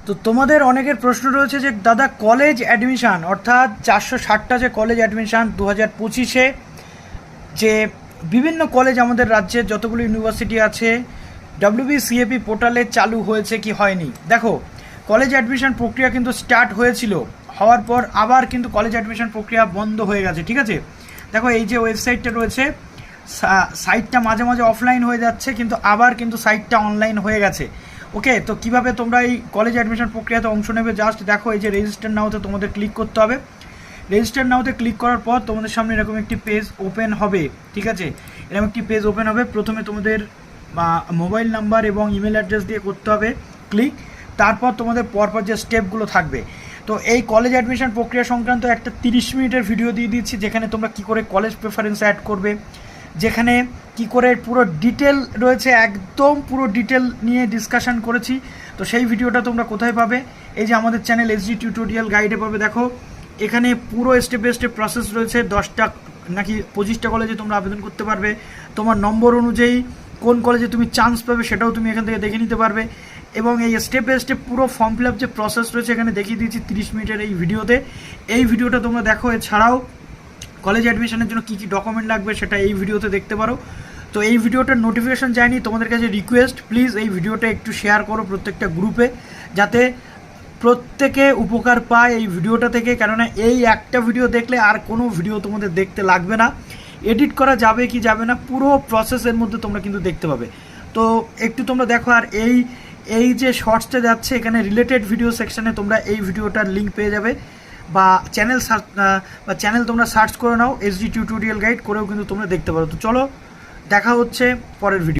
তো তোমাদের অনেকের প্রশ্ন রয়েছে যে দাদা কলেজ অ্যাডমিশান অর্থাৎ 460টা যে কলেজ অ্যাডমিশান 2025-এ যে বিভিন্ন কলেজ আমাদের রাজ্যের যতগুলো ইউনিভার্সিটি আছে WBCAP পোর্টালে চালু হয়েছে কি হয়নি। দেখো, কলেজ অ্যাডমিশন প্রক্রিয়া কিন্তু স্টার্ট হয়েছিল, হওয়ার পর আবার কিন্তু কলেজ অ্যাডমিশন প্রক্রিয়া বন্ধ হয়ে গেছে। ঠিক আছে, দেখো এই যে ওয়েবসাইটটা রয়েছে, সাইটটা মাঝে মাঝে অফলাইন হয়ে যাচ্ছে কিন্তু আবার কিন্তু সাইটটা অনলাইন হয়ে গেছে। ওকে, তো কিভাবে তোমরা এই কলেজ অ্যাডমিশন প্রক্রিয়াতে অংশ নেবে, জাস্ট দেখো এই যে রেজিস্টার নাওতে তোমাদের ক্লিক করতে হবে। রেজিস্টার নাওতে ক্লিক করার পর তোমাদের সামনে এরকম একটি পেজ ওপেন হবে। ঠিক আছে, এরকম একটি পেজ ওপেন হবে। প্রথমে তোমাদের মোবাইল নাম্বার এবং ইমেল অ্যাড্রেস দিয়ে করতে হবে ক্লিক। তারপর তোমাদের পরপর যে স্টেপগুলো থাকবে, তো এই কলেজ অ্যাডমিশন প্রক্রিয়া সংক্রান্ত একটা 30 মিনিটের ভিডিও দিয়ে দিচ্ছি, যেখানে তোমরা কি করে কলেজ প্রেফারেন্স অ্যাড করবে, যেখানে কি করে পুরো ডিটেল রয়েছে, একদম পুরো ডিটেল নিয়ে ডিসকাশন করেছি। তো সেই ভিডিওটা তোমরা কোথায় পাবে? এই যে আমাদের চ্যানেল SG টিউটোরিয়াল গাইডে পাবে। দেখো এখানে পুরো স্টেপ বাই স্টেপ প্রসেস রয়েছে। 10টা নাকি 25টা কলেজে তোমরা আবেদন করতে পারবে। তোমার নম্বর অনুযায়ী কোন কলেজে তুমি চান্স পাবে সেটাও তুমি এখান থেকে দেখে নিতে পারবে। এবং এই স্টেপ বাই স্টেপ পুরো ফর্ম ফিল আপ যে প্রসেস রয়েছে এখানে দেখিয়ে দিয়েছি 30 মিনিটের এই ভিডিওতে। এই ভিডিওটা তোমরা দেখো। এছাড়াও কলেজ অ্যাডমিশনের জন্য কী কী ডকুমেন্ট লাগবে সেটা এই ভিডিওতে দেখতে পারো। তো এই ভিডিওটার নোটিফিকেশন যায়নি, তোমাদের কাছে রিকোয়েস্ট, প্লিজ এই ভিডিওটা একটু শেয়ার করো প্রত্যেকটা গ্রুপে, যাতে প্রত্যেকে উপকার পায় এই ভিডিওটা থেকে। কেননা এই একটা ভিডিও দেখলে আর কোনো ভিডিও তোমাদের দেখতে লাগবে না, এডিট করা যাবে কি যাবে না পুরো প্রসেসের মধ্যে তোমরা কিন্তু দেখতে পাবে। তো একটু তোমরা দেখো। আর এই যে শর্টসটা যাচ্ছে এখানে রিলেটেড ভিডিও সেকশানে তোমরা এই ভিডিওটার লিঙ্ক পেয়ে যাবে, বা চ্যানেল তোমরা সার্চ করে নাও SG টিউটোরিয়াল গাইড করেও কিন্তু তোমরা দেখতে পারো। তো চলো দেখা হচ্ছে পরের ভিডিও।